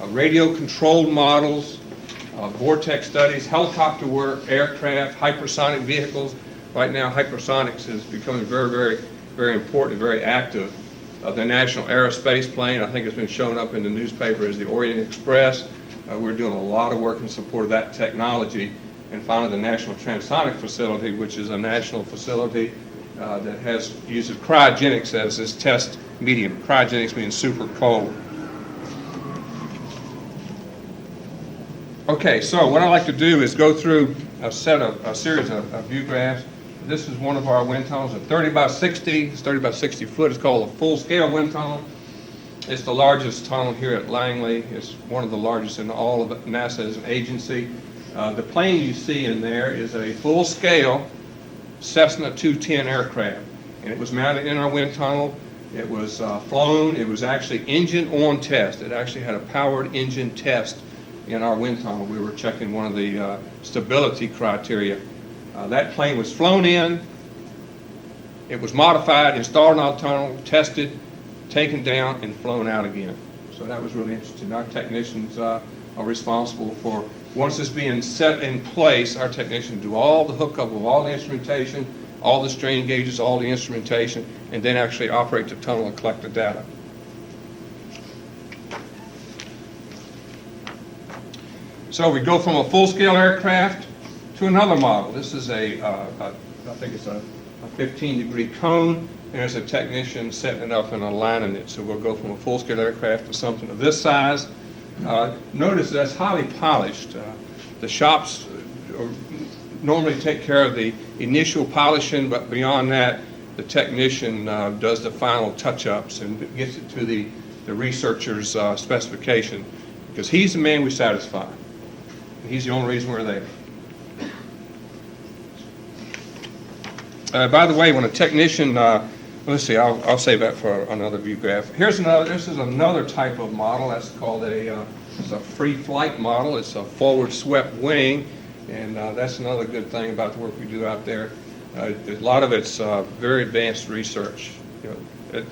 radio-controlled models, vortex studies, helicopter work, aircraft, hypersonic vehicles. Right now, hypersonics is becoming very, very, very important, very active. The National Aerospace Plane, I think it's been shown up in the newspaper as the Orient Express. We're doing a lot of work in support of that technology. And finally, the National Transonic Facility, which is a national facility that uses cryogenics as its test medium. Cryogenics means super cold. Okay, so what I like to do is go through a series of view graphs. This is one of our wind tunnels, a 30 by 60. It's 30 by 60 foot. It's called a full-scale wind tunnel. It's the largest tunnel here at Langley. It's one of the largest in all of NASA as an agency. The plane you see in there is a full-scale Cessna 210 aircraft, and it was mounted in our wind tunnel. It was flown. It was actually engine-on test. It actually had a powered engine test in our wind tunnel. We were checking one of the stability criteria. That plane was flown in, it was modified, installed in our tunnel, tested, taken down, and flown out again. So that was really interesting. Our technicians are responsible for, once it's being set in place, our technicians do all the hookup of all the instrumentation, all the strain gauges, all the instrumentation, and then actually operate the tunnel and collect the data. So we go from a full-scale aircraft to another model. This is I think it's a 15-degree cone, and there's a technician setting it up and aligning it. So we'll go from a full-scale aircraft to something of this size. Notice that's highly polished. The shops normally take care of the initial polishing, but beyond that, the technician does the final touch-ups and gets it to the researcher's specification, because he's the man we satisfy. He's the only reason we're there. By the way, when a technician, let's see, I'll save that for another view graph. This is another type of model. That's called it's a free flight model. It's a forward swept wing, and that's another good thing about the work we do out there. A lot of it's very advanced research. You know,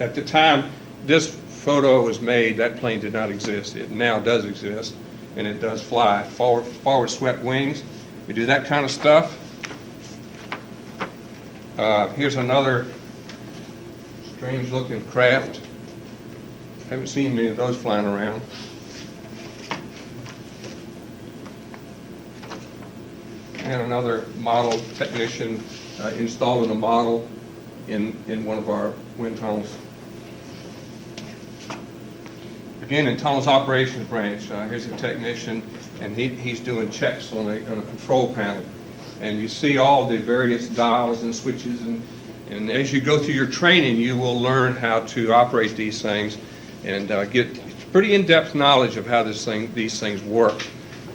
at the time this photo was made, that plane did not exist. It now does exist, and it does fly. Forward swept wings. We do that kind of stuff. Here's another strange looking craft. Haven't seen many of those flying around. And another model technician installing a model in one of our wind tunnels. Again, in Tunnels Operations Branch, here's a technician, and he's doing checks on a control panel. And you see all the various dials and switches, and as you go through your training, you will learn how to operate these things and get pretty in-depth knowledge of how these things work.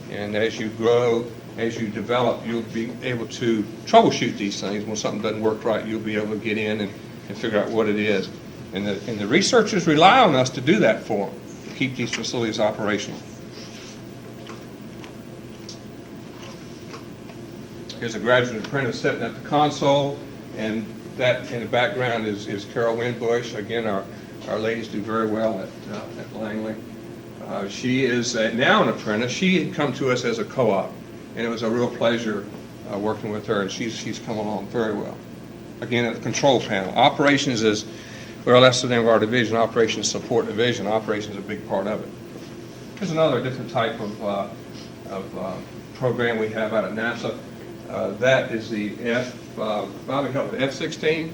And as you grow, as you develop, you'll be able to troubleshoot these things. When something doesn't work right, you'll be able to get in and figure out what it is. And the researchers rely on us to do that for them, to keep these facilities operational. Here's a graduate apprentice sitting at the console, and that in the background is Carol Winbush. Again, our ladies do very well at Langley. She is now an apprentice. She had come to us as a co-op, and it was a real pleasure working with her, and she's come along very well. Again, at the control panel. Operations is, well, that's the name of our division, Operations Support Division. Operations is a big part of it. Here's another different type of program we have out at NASA. That is the F-16?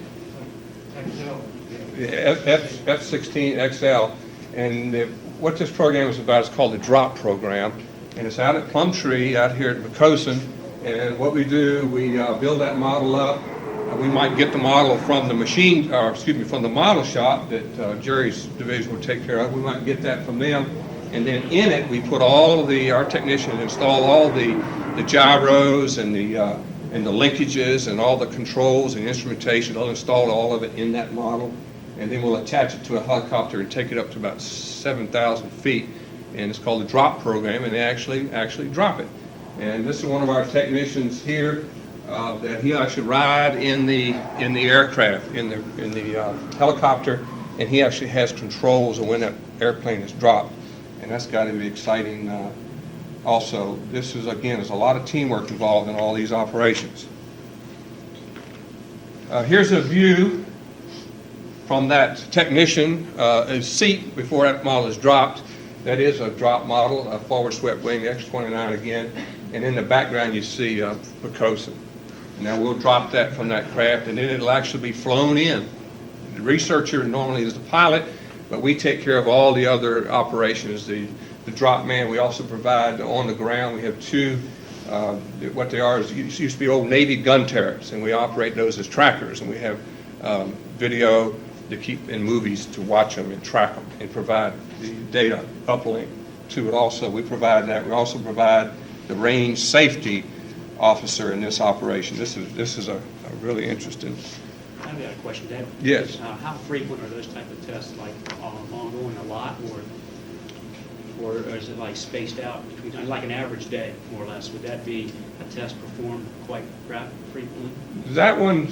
F-16 XL. And what this program is about is called the DROP program. And it's out at Plumtree, out here at Macosin. And what we do, we build that model up. We might get the model from the from the model shop that Jerry's division would take care of. We might get that from them. And then in it, we put all of our technicians install all the gyros and the linkages and all the controls and instrumentation. They'll install all of it in that model, and then we'll attach it to a helicopter and take it up to about 7,000 feet. And it's called the DROP program, and they actually drop it. And this is one of our technicians here that he actually ride in the aircraft, in the helicopter, and he actually has controls of when that airplane is dropped. and that's got to be exciting. Also, this is, again, there's a lot of teamwork involved in all these operations. Here's a view from that technician seat before that model is dropped. That is a drop model, a forward swept wing, X-29 again, and in the background you see Picosa. Now we'll drop that from that craft, and then it'll actually be flown in. The researcher normally is the pilot, but we take care of all the other operations. The drop man, we also provide on the ground. We have two, what they are is used to be old Navy gun turrets, and we operate those as trackers, and we have video to keep in movies to watch them and track them and provide the data uplink to it also. We provide that. We also provide the range safety officer in this operation. This is a really interesting. I've got a question, Dave. Yes. How frequent are those type of tests, like ongoing a lot, or is it like spaced out between, like an average day, more or less? Would that be a test performed quite frequently? That one,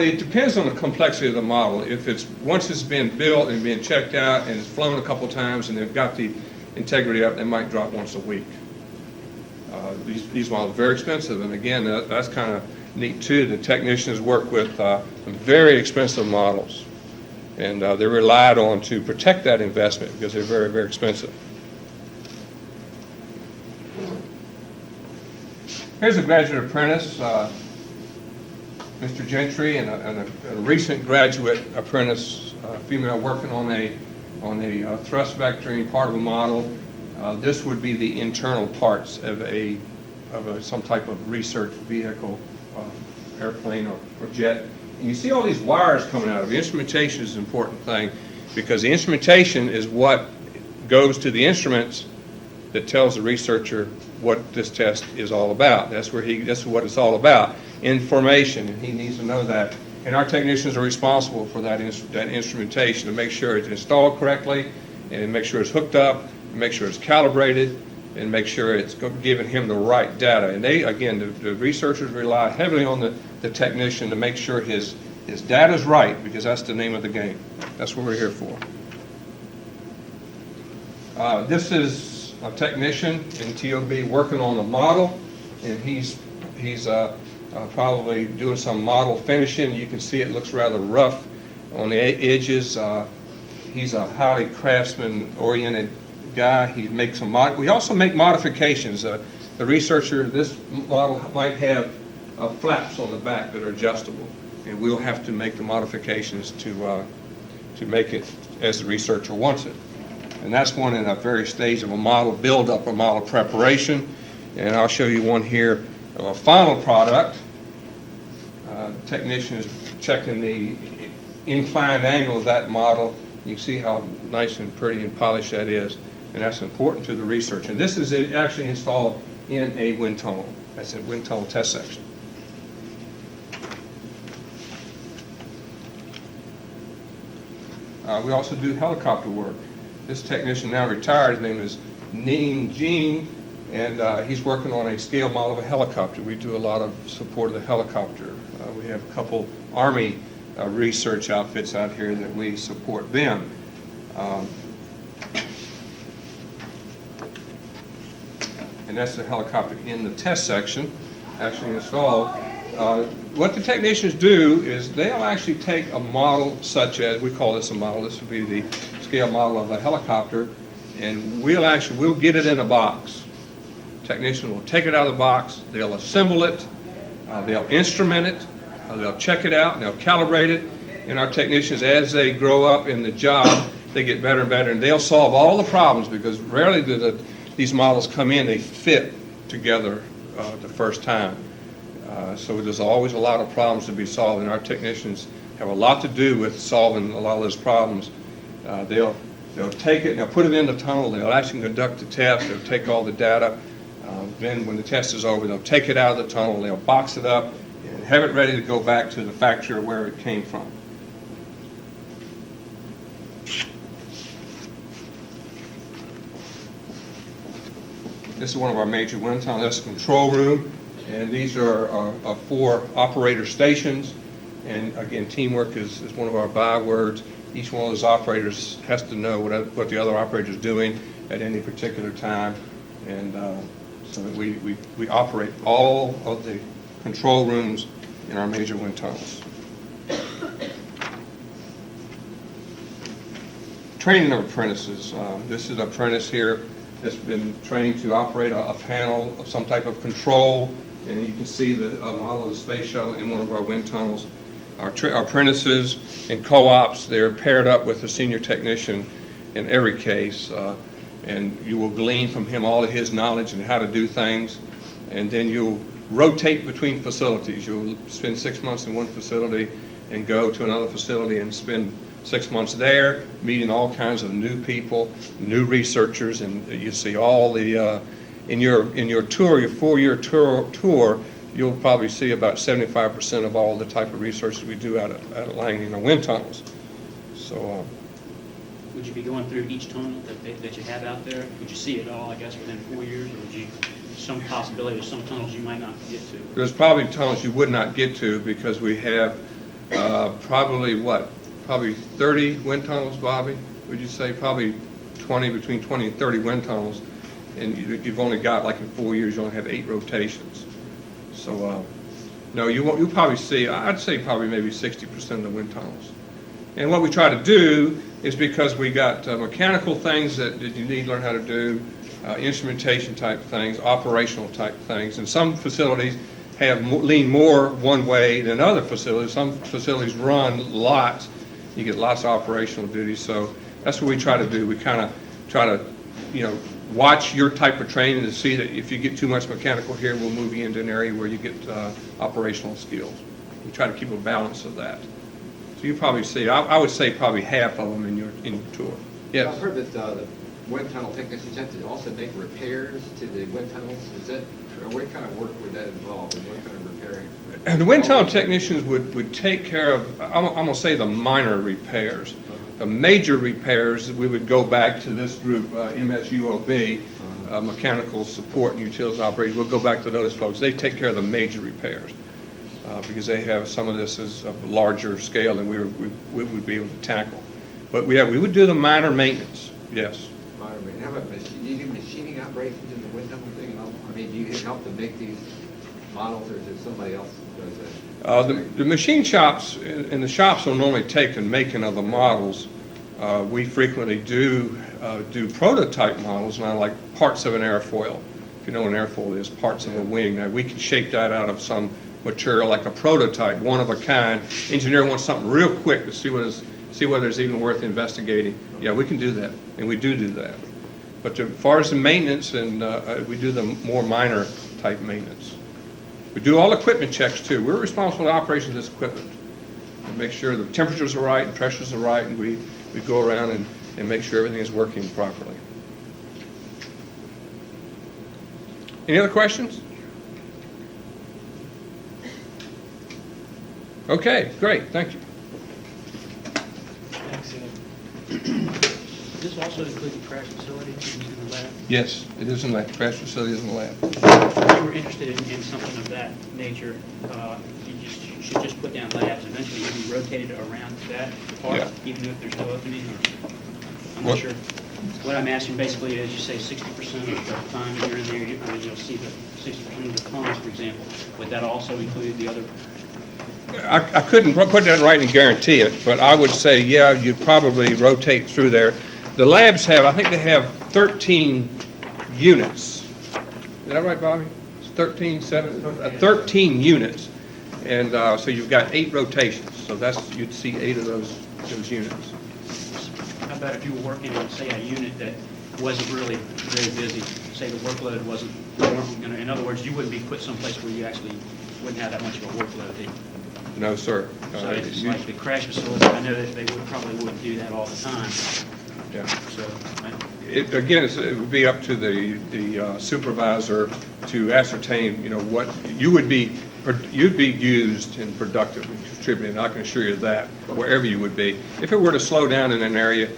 it depends on the complexity of the model. If it's, once it's been built and been checked out and it's flown a couple times and they've got the integrity up, they might drop once a week. These models are very expensive, and again, that's kind of neat too. The technicians work with very expensive models, and they're relied on to protect that investment because they're very, very expensive. Here's a graduate apprentice, Mr. Gentry, and a recent graduate apprentice, female, working on a thrust vectoring part of a model. This would be the internal parts of some type of research vehicle, airplane or jet. And you see all these wires coming out of it. Instrumentation is an important thing because the instrumentation is what goes to the instruments that tells the researcher what this test is all about. That's what it's all about, information, and he needs to know that. And our technicians are responsible for that instrumentation to make sure it's installed correctly, and make sure it's hooked up, make sure it's calibrated, and make sure it's giving him the right data. And they, again, the researchers rely heavily on the technician to make sure his data is right, because that's the name of the game. That's what we're here for. This is a technician in TOB working on a model, and he's probably doing some model finishing. You can see it looks rather rough on the edges. He's a highly craftsman-oriented guy. He makes we also make modifications. The researcher, this model might have flaps on the back that are adjustable, and we'll have to make the modifications to make it as the researcher wants it. And that's one in a very stage of a model build-up, a model preparation. And I'll show you one here of a final product. The technician is checking the inclined angle of that model. You can see how nice and pretty and polished that is. And that's important to the research. And this is actually installed in a wind tunnel. That's a wind tunnel test section. We also do helicopter work. This technician now retired. His name is Ning Jing, and he's working on a scale model of a helicopter. We do a lot of support of the helicopter. We have a couple Army research outfits out here that we support them. And that's the helicopter in the test section, actually installed. What the technicians do is they'll actually take a model such as, we call this a model, this would be the scale model of a helicopter, and we'll get it in a box. Technician will take it out of the box, they'll assemble it, they'll instrument it, they'll check it out, and they'll calibrate it, and our technicians, as they grow up in the job, they get better and better, and they'll solve all the problems, because rarely do these models come in, they fit together the first time. So there's always a lot of problems to be solved, and our technicians have a lot to do with solving a lot of those problems. They'll take it, they'll put it in the tunnel, they'll actually conduct the test, they'll take all the data. Then when the test is over, they'll take it out of the tunnel, they'll box it up, and have it ready to go back to the factory where it came from. This is one of our major wind tunnels. That's the control room, and these are 4 operator stations. And again, teamwork is one of our bywords. Each one of those operators has to know what the other operator is doing, at any particular time. And so that we operate all of the control rooms in our major wind tunnels. Training of apprentices. This is an apprentice here that's been trained to operate a panel of some type of control, and you can see the model of the space shuttle in one of our wind tunnels. Our apprentices and co-ops, they're paired up with a senior technician in every case, and you will glean from him all of his knowledge and how to do things, and then you'll rotate between facilities. You'll spend 6 months in one facility and go to another facility and spend 6 months there, meeting all kinds of new people, new researchers, and you see all the, in your tour, your 4-year tour, you'll probably see about 75% of all the type of research that we do out at Langley in our wind tunnels. So, Would you be going through each tunnel that you have out there? Would you see it all, I guess, within 4 years, or would you, some possibility of some tunnels you might not get to? there's probably tunnels you would not get to because we have probably 30 wind tunnels, Bobby? Would you say probably between 20 and 30 wind tunnels, and you've only got, like in 4 years, you only have 8 rotations. So, no, you'll probably see, I'd say probably maybe 60% of the wind tunnels. And what we try to do is, because we got mechanical things that you need to learn how to do, instrumentation type things, operational type things, and some facilities lean more one way than other facilities. Some facilities run lots. You get lots of operational duties, so that's what we try to do. We kind of try to, watch your type of training to see that if you get too much mechanical here, we'll move you into an area where you get operational skills. We try to keep a balance of that. So you probably see, I would say probably half of them in your tour. Yes? I've heard that the wind tunnel technicians have to also make repairs to the wind tunnels. Is that, or what kind of work would that involve, and what kind of repairing? And the wind tunnel technicians would take care of, I'm going to say, the minor repairs. The major repairs, we would go back to this group, MSUOB, Mechanical Support and Utilities Operators. We'll go back to those folks. They take care of the major repairs because they have, some of this is of a larger scale than we would be able to tackle. But we would do the minor maintenance, yes. Minor maintenance. How about do you do machining operations in the wind tunnel thing? I mean, do you help to make these models, or is it somebody else who does that? The machine shops, and the shops will normally take the making of the models. We frequently do prototype models now, like parts of an airfoil. If you know what an airfoil is, parts of a wing. Now, we can shape that out of some material like a prototype, one of a kind. Engineer wants something real quick to see whether it's even worth investigating. Yeah, we can do that, and we do that. But as far as the maintenance, and we do the more minor type maintenance. We do all equipment checks too. We're responsible for the operations of this equipment. We make sure the temperatures are right and pressures are right, and we go around and make sure everything is working properly. Any other questions? Okay, great, thank you. Thanks. Does this also include the crash facility in the lab? Yes, it is in the crash facilities in the lab. If you were interested in something of that nature, you should just put down labs. Eventually, you'll be rotated around that part, Yeah. even if there's no opening, or, I'm What? not sure. What I'm asking basically is, you say 60% of the time you're in there, you'll see the 60% of the cons, for example. Would that also include the other? I couldn't put that right and guarantee it, but I would say, yeah, you'd probably rotate through there. The labs I think they have 13 units. Is that right, Bobby? It's 13 units. And so you've got 8 rotations. So you'd see 8 of those units. How about if you were working on, say, a unit that wasn't really very busy, say the workload wasn't, in other words, you wouldn't be put someplace where you actually wouldn't have that much of a workload. No, sir. So it's like the crash facility, I know that they probably wouldn't do that all the time. Yeah. So, Again, it would be up to the supervisor to ascertain, what you'd be used in productive and contributing. I can assure you that wherever you would be. If it were to slow down in an area,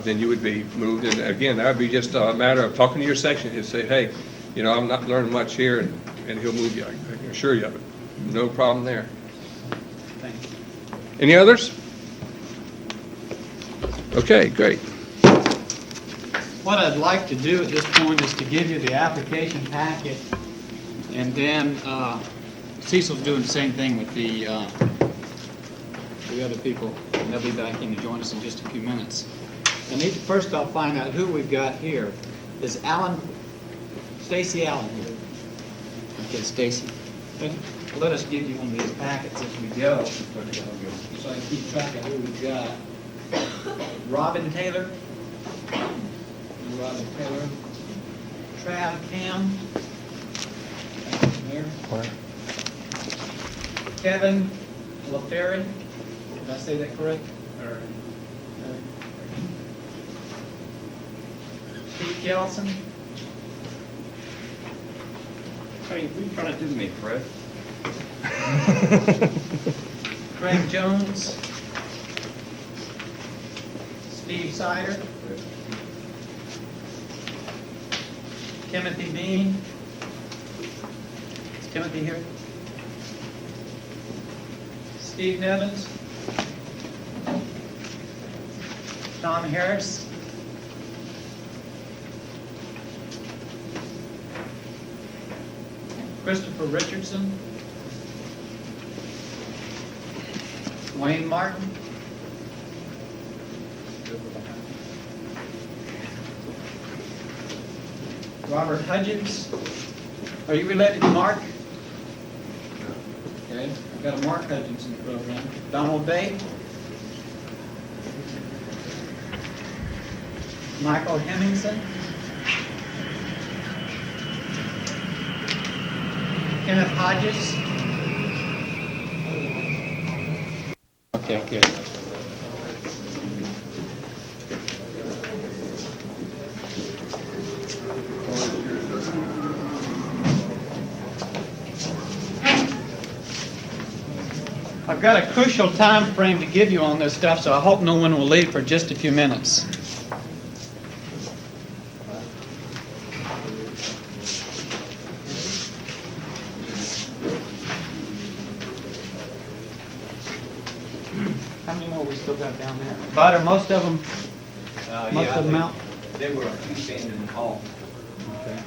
then you would be moved. And again, that would be just a matter of talking to your section. He'd say, hey, I'm not learning much here, and he'll move you. I can assure you of it. No problem there. thank you. Any others? Okay, great. What What I'd like to do at this point is to give you the application packet, and then Cecil's doing the same thing with the other people, and they'll be back in to join us in just a few minutes. I need to first off find out who we've got here. Is Stacy Allen here? Okay, Stacy. Let us give you one of these packets as we go, so I can keep track of who we've got. Robin Taylor. Robin Taylor. Trav Cam. There. Kevin LaFerry. Did I say that correct? Steve Gelson. Hey, what are you trying to do to me, Fred? Craig Jones. Steve Sider. Timothy Bean. Is Timothy here? Steve Nevins. Tom Harris. Christopher Richardson. Wayne Martin. Robert Hudgens. Are you related to Mark? Okay, I've got a Mark Hudgens in the program. Donald Bay. Michael Hemmingson. Kenneth Hodges. Okay, good. I've got a crucial time frame to give you on this stuff, so I hope no one will leave for just a few minutes. How many more we still got down there? But are most of them, most of them out? There were a few standing in the hall. Okay.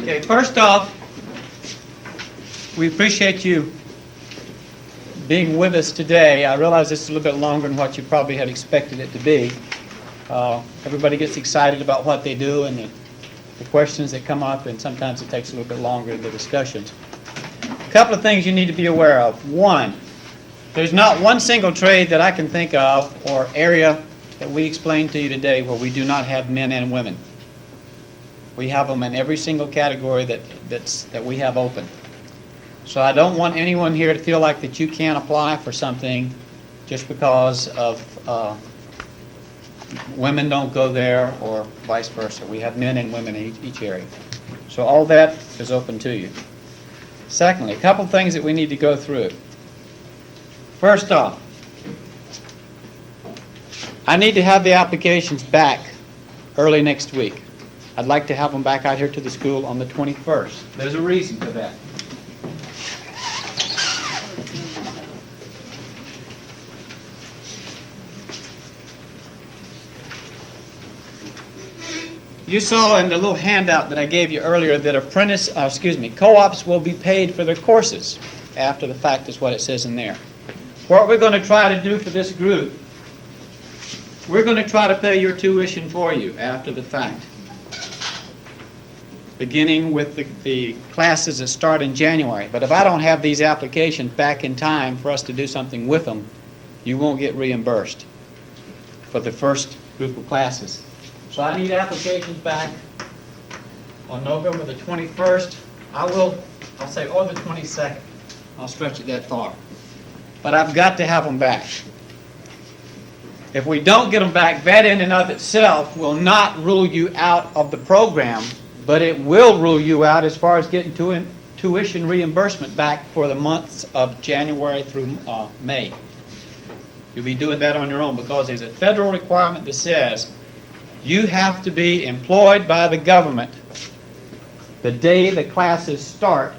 Okay, first off, we appreciate you being with us today. I realize this is a little bit longer than what you probably had expected it to be. Everybody gets excited about what they do and the questions that come up, and sometimes it takes a little bit longer in the discussions. A couple of things you need to be aware of. One, there's not one single trade that I can think of or area that we explained to you today where we do not have men and women. We have them in every single category that we have open. So I don't want anyone here to feel like that you can't apply for something just because of women don't go there or vice versa. We have men and women in each area. So all that is open to you. Secondly, a couple things that we need to go through. First off, I need to have the applications back early next week. I'd like to have them back out here to the school on the 21st. There's a reason for that. You saw in the little handout that I gave you earlier that co-ops will be paid for their courses after the fact is what it says in there. What we're going to try to do for this group, we're going to try to pay your tuition for you after the fact, beginning with the classes that start in January. But if I don't have these applications back in time for us to do something with them, you won't get reimbursed for the first group of classes. So I need applications back on November the 21st. I'll say, or the 22nd. I'll stretch it that far. But I've got to have them back. If we don't get them back, that in and of itself will not rule you out of the program, but it will rule you out as far as getting tuition reimbursement back for the months of January through May. You'll be doing that on your own because there's a federal requirement that says you have to be employed by the government the day the classes start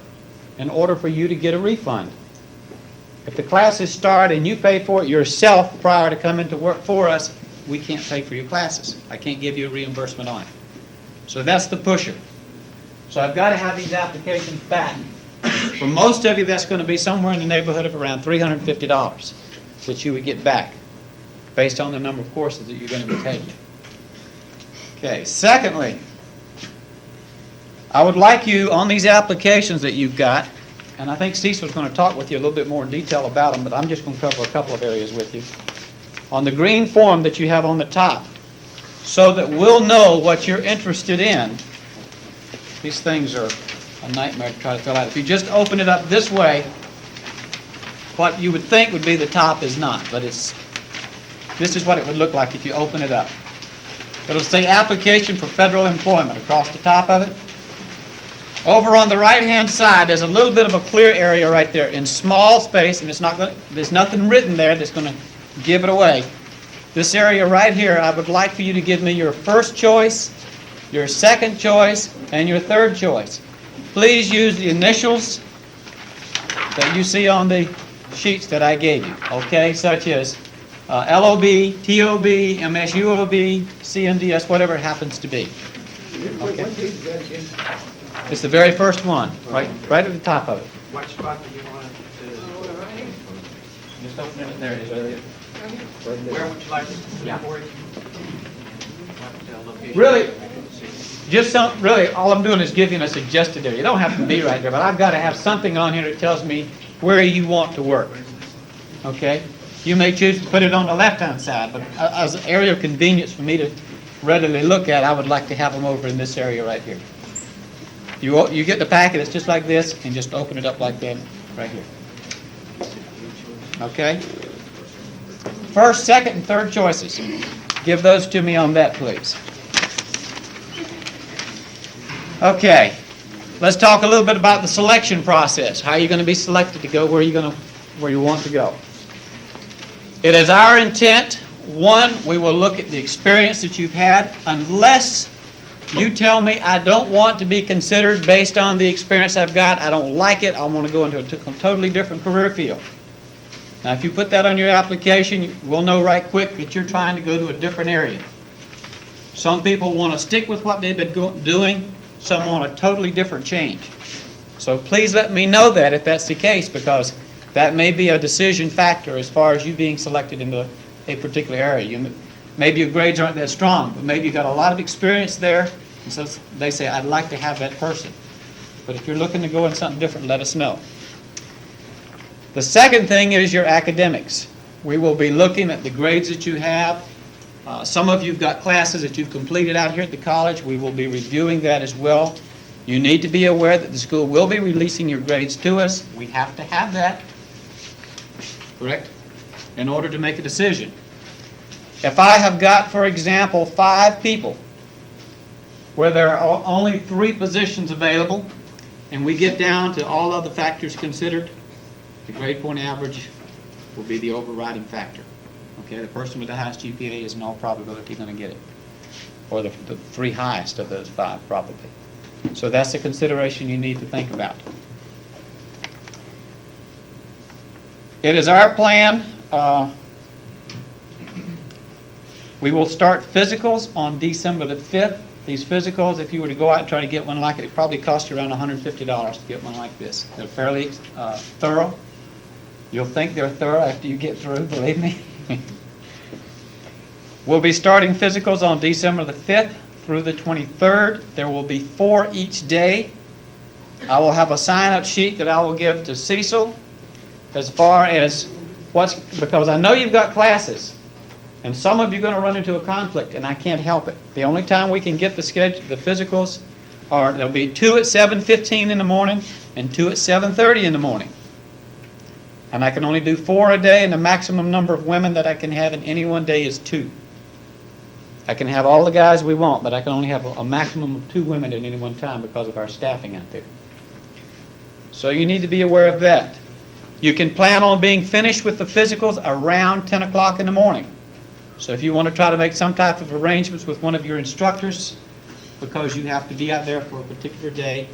in order for you to get a refund. If the classes start and you pay for it yourself prior to coming to work for us, we can't pay for your classes. I can't give you a reimbursement on it. So that's the pusher. So I've got to have these applications back. For most of you, that's going to be somewhere in the neighborhood of around $350 that you would get back based on the number of courses that you're going to be taking. Okay, secondly, I would like you on these applications that you've got, and I think Cecil's going to talk with you a little bit more in detail about them, but I'm just going to cover a couple of areas with you. On the green form that you have on the top, so that we'll know what you're interested in. These things are a nightmare to try to fill out. If you just open it up this way, what you would think would be the top is not, but this is what it would look like if you open it up. It'll say application for federal employment across the top of it. Over on the right-hand side, there's a little bit of a clear area right there in small space, and there's nothing written there that's going to give it away. This area right here, I would like for you to give me your first choice, your second choice, and your third choice. Please use the initials that you see on the sheets that I gave you, okay, such as LOB, TOB, MSUOB, CNDS, whatever it happens to be. Okay. What page is that again? It's the very first one, right at the top of it. What spot do you want it Just open it, there it is, right there. to, where would you like it to Yeah. for it? Really, really, all I'm doing is giving a suggested area. You don't have to be right there, but I've got to have something on here that tells me where you want to work. Okay? You may choose to put it on the left-hand side, but as an area of convenience for me to readily look at, I would like to have them over in this area right here. You get the packet, it's just like this, and just open it up like that, right here. Okay? First, second, and third choices. Give those to me on that, please. Okay. Let's talk a little bit about the selection process. How are you going to be selected to go where you want to go? It is our intent, one, we will look at the experience that you've had, unless you tell me I don't want to be considered based on the experience I've got, I don't like it, I want to go into a totally different career field. Now, if you put that on your application, we'll know right quick that you're trying to go to a different area. Some people want to stick with what they've been doing, some want a totally different change. So please let me know that if that's the case, because that may be a decision factor as far as you being selected into a particular area. Maybe your grades aren't that strong, but maybe you've got a lot of experience there, and so they say, I'd like to have that person. But if you're looking to go in something different, let us know. The second thing is your academics. We will be looking at the grades that you have. Some of you have got classes that you've completed out here at the college. We will be reviewing that as well. You need to be aware that the school will be releasing your grades to us. We have to have that, correct, in order to make a decision. If I have got, for example, 5 people where there are only 3 positions available, and we get down to all other factors considered, the grade point average will be the overriding factor. Okay, the person with the highest GPA is in all probability going to get it, or the 3 highest of those 5 probably. So that's a consideration you need to think about. It is our plan. We will start physicals on December the 5th. These physicals, if you were to go out and try to get one like it, it probably cost you around $150 to get one like this. They're fairly thorough. You'll think they're thorough after you get through, believe me. We'll be starting physicals on December the 5th through the 23rd. There will be 4 each day. I will have a sign-up sheet that I will give to Cecil as far as because I know you've got classes. And some of you are going to run into a conflict, and I can't help it. The only time we can get the physicals are, there'll be 2 at 7:15 in the morning and 2 at 7:30 in the morning. And I can only do 4 a day, and the maximum number of women that I can have in any one day is 2. I can have all the guys we want, but I can only have a maximum of 2 women at any one time because of our staffing out there. So you need to be aware of that. You can plan on being finished with the physicals around 10 o'clock in the morning. So if you want to try to make some type of arrangements with one of your instructors, because you have to be out there for a particular day,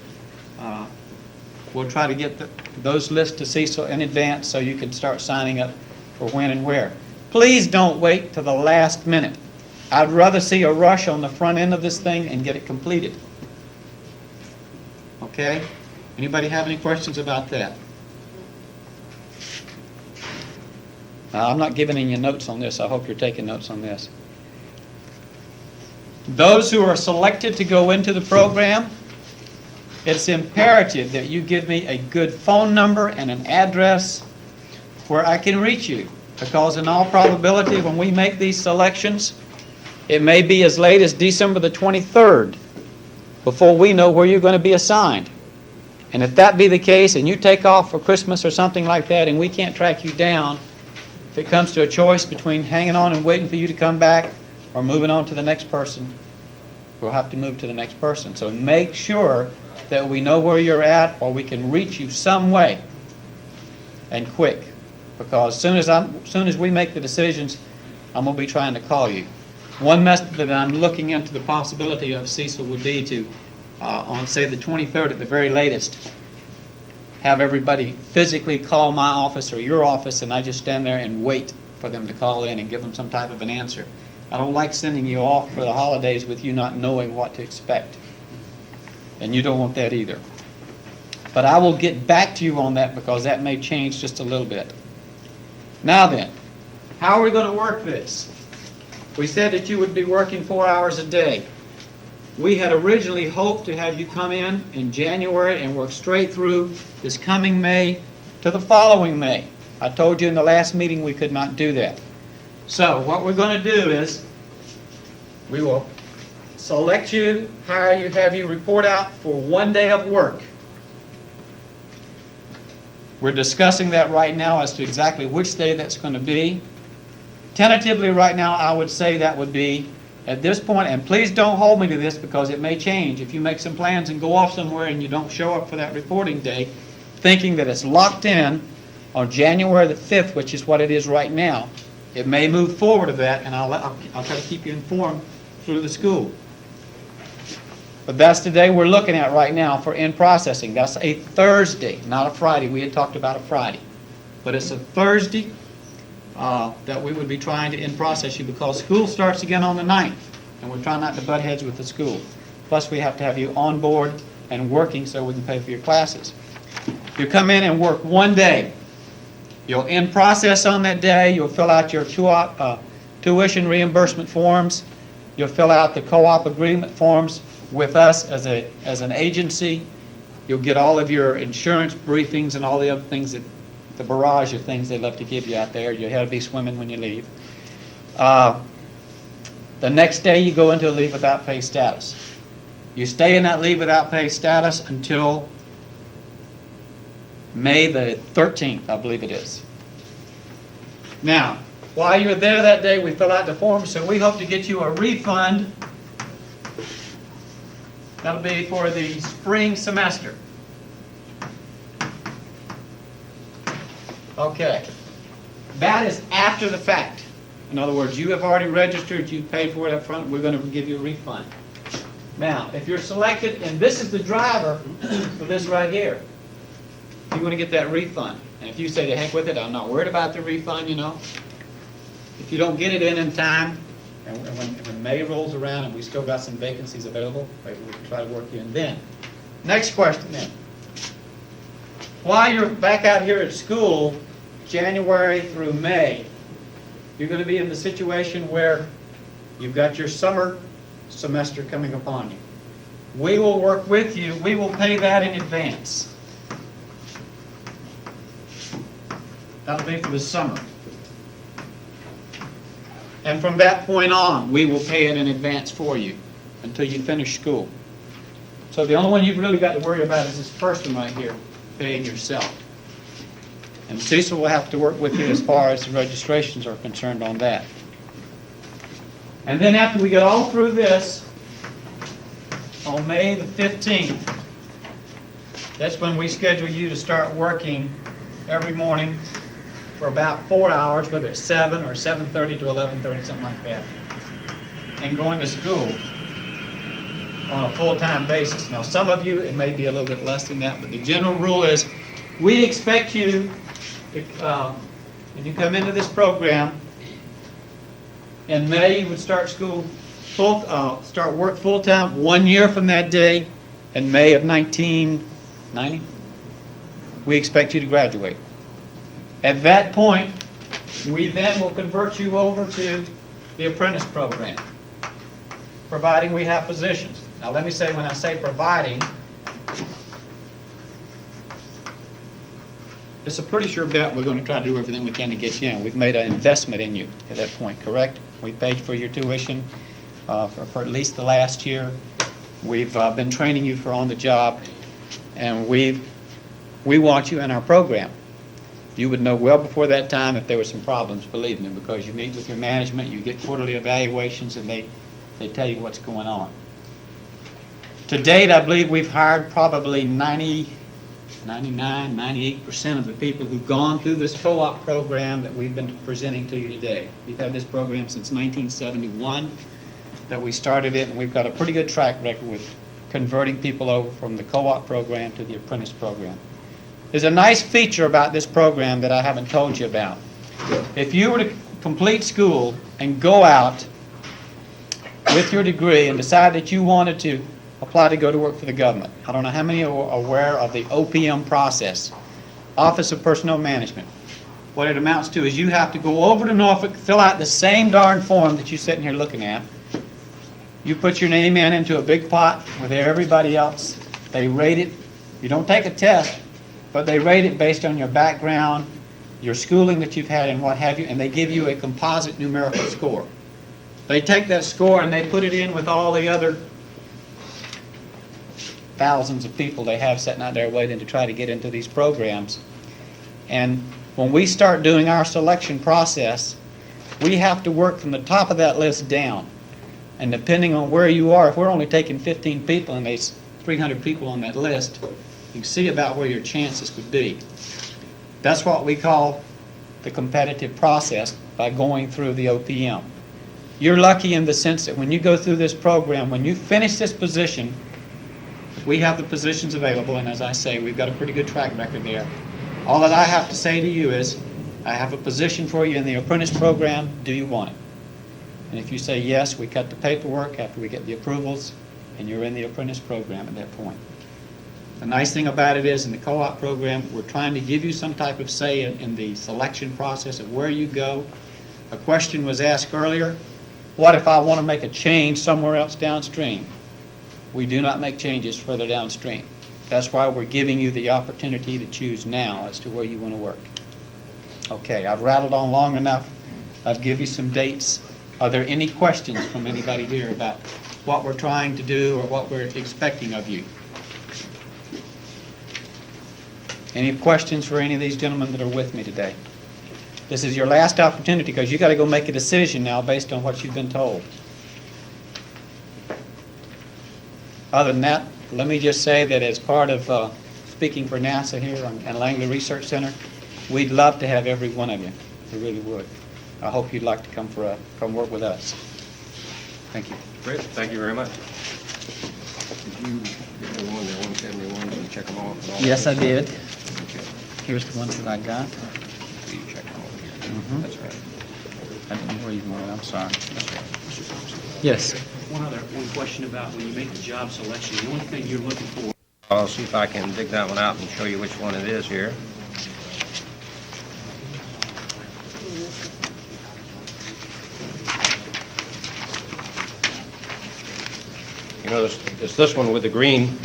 we'll try to get those lists to Cecil in advance so you can start signing up for when and where. Please don't wait till the last minute. I'd rather see a rush on the front end of this thing and get it completed. Okay? Anybody have any questions about that? I'm not giving you notes on this. I hope you're taking notes on this. Those who are selected to go into the program, it's imperative that you give me a good phone number and an address where I can reach you. Because in all probability, when we make these selections, it may be as late as December the 23rd before we know where you're going to be assigned. And if that be the case and you take off for Christmas or something like that and we can't track you down, if it comes to a choice between hanging on and waiting for you to come back or moving on to the next person, we'll have to move to the next person. So make sure that we know where you're at or we can reach you some way and quick. Because as soon as we make the decisions, I'm going to be trying to call you. One method that I'm looking into the possibility of, Cecil, would be to, on say the 23rd at the very latest, have everybody physically call my office or your office, and I just stand there and wait for them to call in and give them some type of an answer. I don't like sending you off for the holidays with you not knowing what to expect. And you don't want that either. But I will get back to you on that because that may change just a little bit. Now then, how are we going to work this? We said that you would be working 4 hours a day. We had originally hoped to have you come in January and work straight through this coming May to the following May. I told you in the last meeting we could not do that. So what we're going to do is we will select you, hire you, have you report out for 1 day of work. We're discussing that right now as to exactly which day that's going to be. Tentatively right now I would say that would be at this point, and please don't hold me to this because it may change. If you make some plans and go off somewhere and you don't show up for that reporting day, thinking that it's locked in on January the 5th, which is what it is right now, it may move forward to that, and I'll try to keep you informed through the school. But that's the day we're looking at right now for in-processing. That's a Thursday, not a Friday. We had talked about a Friday. But it's a Thursday that we would be trying to in-process you because school starts again on the 9th, and we're trying not to butt heads with the school. Plus, we have to have you on board and working so we can pay for your classes. You come in and work 1 day. You'll in-process on that day. You'll fill out your tuition reimbursement forms. You'll fill out the co-op agreement forms with us as an agency. You'll get all of your insurance briefings and all the other things that the barrage of things they love to give you out there. You'll have to be swimming when you leave. The next day you go into a leave without pay status. You stay in that leave without pay status until May the 13th, I believe it is. Now, while you're there that day, we fill out the form, so we hope to get you a refund. That'll be for the spring semester. Okay. That is after the fact. In other words, you have already registered, you paid for it up front, we're going to give you a refund. Now, if you're selected, and this is the driver for this right here, you want to get that refund. And if you say, to heck with it, I'm not worried about the refund, you know. If you don't get it in time, and when May rolls around and we still got some vacancies available, maybe we can try to work you in then. Next question then. While you're back out here at school, January through May, you're going to be in the situation where you've got your summer semester coming upon you. We will work with you. We will pay that in advance. That'll be for the summer. And from that point on, we will pay it in advance for you until you finish school. So the only one you've really got to worry about is this first one right here, paying yourself. And Cecil will have to work with you as far as the registrations are concerned on that. And then after we get all through this, on May the 15th, that's when we schedule you to start working every morning for about 4 hours, whether it's 7 or 7:30 to 11:30, something like that, and going to school on a full-time basis. Now, some of you, it may be a little bit less than that, but the general rule is we expect you, when you come into this program, in May you would start school, start work full-time 1 year from that day, in May of 1990, we expect you to graduate. At that point, we then will convert you over to the apprentice program, providing we have positions. Now, let me say, when I say providing, it's a pretty sure bet we're going to try to do everything we can to get you in. We've made an investment in you at that point, correct? We paid for your tuition for at least the last year. We've been training you for on the job, and we want you in our program. You would know well before that time if there were some problems, believe me, because you meet with your management, you get quarterly evaluations, and they tell you what's going on. To date, I believe we've hired probably 98% of the people who've gone through this co-op program that we've been presenting to you today. We've had this program since 1971 that we started it, and we've got a pretty good track record with converting people over from the co-op program to the apprentice program. There's a nice feature about this program that I haven't told you about. If you were to complete school and go out with your degree and decide that you wanted to apply to go to work for the government, I don't know how many are aware of the OPM process, Office of Personnel Management. What it amounts to is you have to go over to Norfolk, fill out the same darn form that you're sitting here looking at. You put your name into a big pot with everybody else. They rate it. You don't take a test, but they rate it based on your background, your schooling that you've had, and what have you, and they give you a composite numerical score. They take that score and they put it in with all the other thousands of people they have sitting out there waiting to try to get into these programs. And when we start doing our selection process, we have to work from the top of that list down. And depending on where you are, if we're only taking 15 people and there's 300 people on that list, you can see about where your chances would be. That's what we call the competitive process by going through the OPM. You're lucky in the sense that when you go through this program, when you finish this position, we have the positions available, and as I say, we've got a pretty good track record there. All that I have to say to you is, I have a position for you in the apprentice program. Do you want it? And if you say yes, we cut the paperwork after we get the approvals, and you're in the apprentice program at that point. The nice thing about it is, in the co-op program, we're trying to give you some type of say in the selection process of where you go. A question was asked earlier, what if I want to make a change somewhere else downstream? We do not make changes further downstream. That's why we're giving you the opportunity to choose now as to where you want to work. Okay, I've rattled on long enough. I've given you some dates. Are there any questions from anybody here about what we're trying to do or what we're expecting of you? Any questions for any of these gentlemen that are with me today? This is your last opportunity because you got to go make a decision now based on what you've been told. Other than that, let me just say that as part of speaking for NASA here and Langley Research Center, we'd love to have every one of you. We really would. I hope you'd like to come work with us. Thank you. Great, thank you very much. Did you get the one, the 171, and check them off? And all Yes, I that? did. Okay. Here's the ones that I got. So you check them over here. Mhm. That's right. I don't know where you went. I'm sorry. Yes. One question about when you make the job selection, the only thing you're looking for. I'll see if I can dig that one out and show you which one it is here. You notice, it's this one with the green,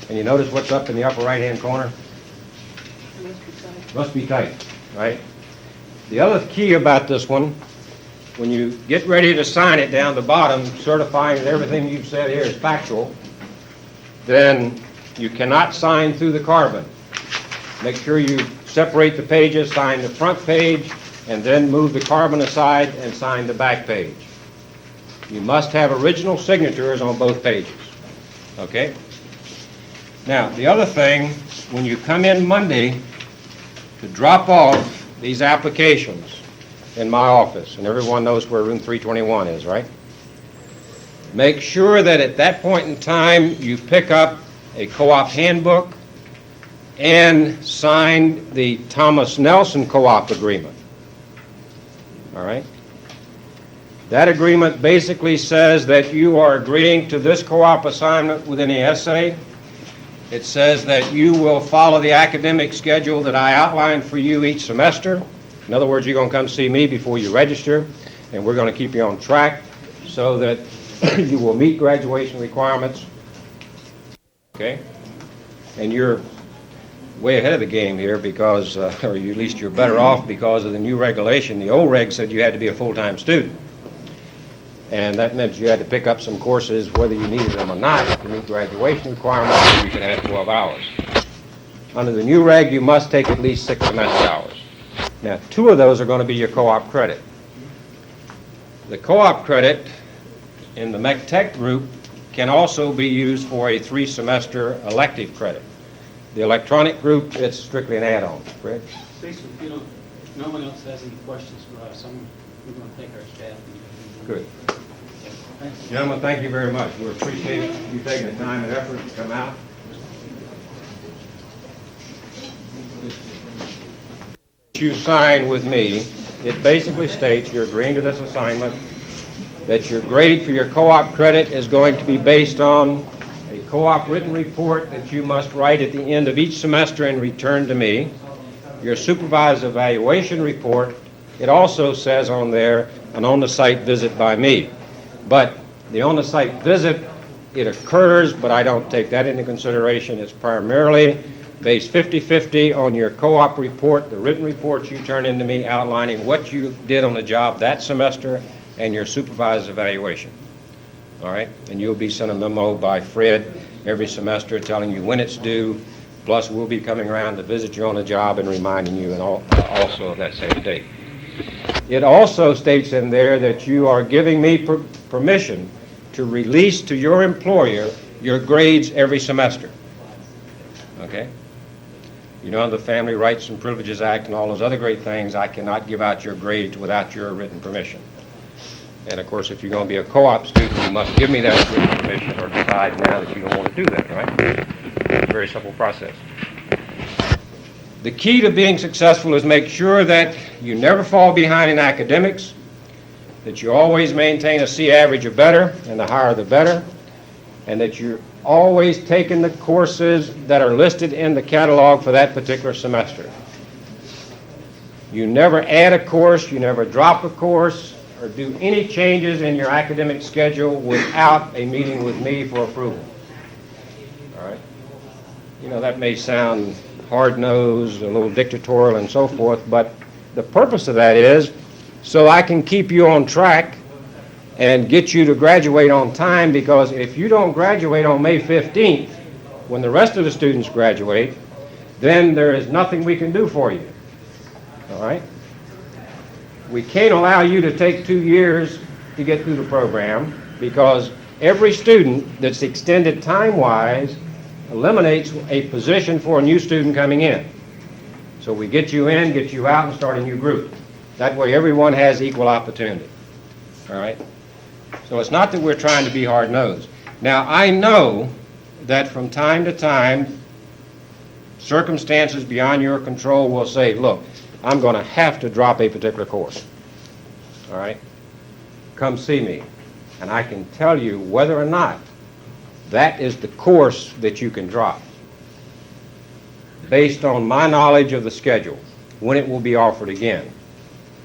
and you notice what's up in the upper right-hand corner? Must be typed, right? The other key about this one when you get ready to sign it down the bottom, certifying that everything you've said here is factual, then you cannot sign through the carbon. Make sure you separate the pages, sign the front page, and then move the carbon aside and sign the back page. You must have original signatures on both pages, okay? Now, the other thing, when you come in Monday to drop off these applications in my office, and everyone knows where room 321 is, right? Make sure that at that point in time, you pick up a co-op handbook and sign the Thomas Nelson Co-op Agreement. All right? That agreement basically says that you are agreeing to this co-op assignment within the essay. It says that you will follow the academic schedule that I outlined for you each semester. In other words, you're going to come see me before you register, and we're going to keep you on track so that you will meet graduation requirements. Okay? And you're way ahead of the game here because, or at least you're better off because of the new regulation. The old reg said you had to be a full-time student. And that meant you had to pick up some courses, whether you needed them or not, to meet graduation requirements, or you could add 12 hours. Under the new reg, you must take at least 6 semester hours. Now, 2 of those are going to be your co-op credit. The co-op credit in the Mech Tech group can also be used for a 3-semester elective credit. The electronic group, it's strictly an add-on. Fred? Basically, if no one else has any questions for us, we're going to take our staff. Good. Gentlemen, thank you very much. We appreciate you taking the time and effort to come out. You sign with me, it basically states you're agreeing to this assignment, that your grade for your co-op credit is going to be based on a co-op written report that you must write at the end of each semester and return to me. Your supervised evaluation report, it also says on there an on-the-site visit by me. But the on-the-site visit, it occurs, but I don't take that into consideration. It's primarily based 50-50 on your co-op report, the written reports you turn into me outlining what you did on the job that semester and your supervised evaluation. All right? And you'll be sent a memo by Fred every semester telling you when it's due, plus we'll be coming around to visit you on the job and reminding you and also of that same date. It also states in there that you are giving me permission to release to your employer your grades every semester. Okay? You know, the Family Rights and Privileges Act and all those other great things, I cannot give out your grades without your written permission. And of course, if you're going to be a co-op student, you must give me that written permission or decide now that you don't want to do that, right? It's a very simple process. The key to being successful is make sure that you never fall behind in academics, that you always maintain a C average or better, and the higher the better, and that you're always taking the courses that are listed in the catalog for that particular semester. You never add a course, you never drop a course, or do any changes in your academic schedule without a meeting with me for approval. All right? You know, that may sound hard-nosed, a little dictatorial and so forth, but the purpose of that is so I can keep you on track and get you to graduate on time, because if you don't graduate on May 15th, when the rest of the students graduate, then there is nothing we can do for you. All right? We can't allow you to take 2 years to get through the program, because every student that's extended time-wise eliminates a position for a new student coming in. So we get you in, get you out, and start a new group. That way everyone has equal opportunity. All right? So it's not that we're trying to be hard-nosed. Now, I know that from time to time, circumstances beyond your control will say, look, I'm going to have to drop a particular course. All right? Come see me. And I can tell you whether or not that is the course that you can drop, based on my knowledge of the schedule, when it will be offered again.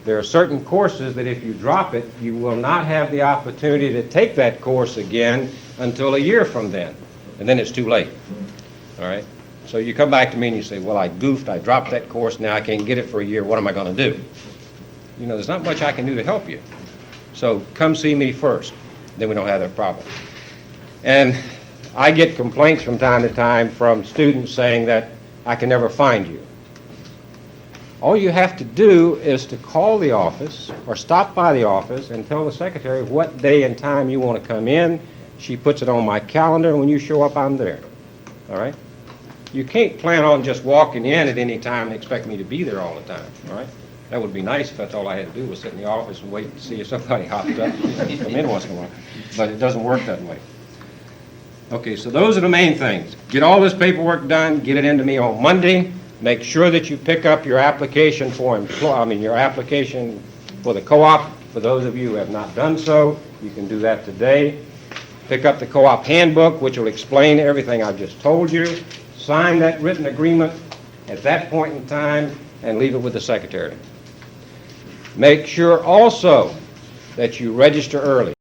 There are certain courses that if you drop it, you will not have the opportunity to take that course again until a year from then. And then it's too late. All right? So you come back to me and you say, well, I goofed, I dropped that course, now I can't get it for a year, what am I going to do? You know, there's not much I can do to help you. So come see me first, then we don't have that problem. And I get complaints from time to time from students saying that I can never find you. All you have to do is to call the office or stop by the office and tell the secretary what day and time you want to come in. She puts it on my calendar, and when you show up, I'm there. All right? You can't plan on just walking in at any time and expect me to be there all the time. All right? That would be nice if that's all I had to do was sit in the office and wait to see if somebody hopped up and come in once in a while. But it doesn't work that way. Okay, so those are the main things. Get all this paperwork done, get it into me on Monday. Make sure that you pick up your application for your application for the co-op. For those of you who have not done so, you can do that today. Pick up the co-op handbook, which will explain everything I've just told you. Sign that written agreement at that point in time and leave it with the secretary. Make sure also that you register early.